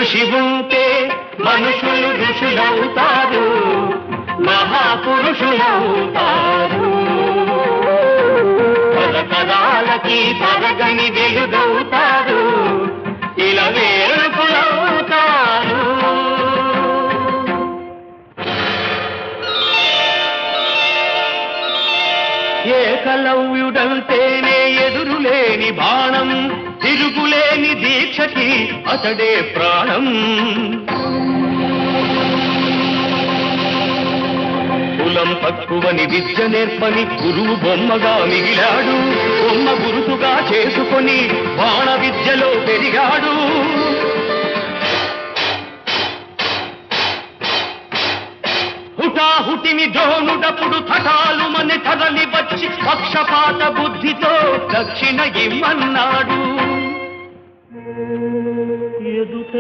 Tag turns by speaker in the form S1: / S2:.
S1: కృషి ఉంటే మనుషులు ఋషులవుతారు, మహాపురుషులవుతారు. తరతరాలకి తరగని వెలుగవుతారు, ఇలా వేడుకులవుతారు. ఏకలవ్యుడంటేనే ఎదురులేని బాణం, తిరుగులేని దీక్షకి అతడే ప్రాణం. కులం తక్కువని విద్య నేర్పని గురువు బొమ్మగా మిగిలాడు, బొమ్మ గురుతుగా చేసుకొని బాణ విద్యలో పెరిగాడు. హుటాహుటిని దోనుడప్పుడు తటాలు మన తరలి వచ్చి పక్షపాత బుద్ధితో దక్షిణ ఇమ్మన్నాడు. ఎదుట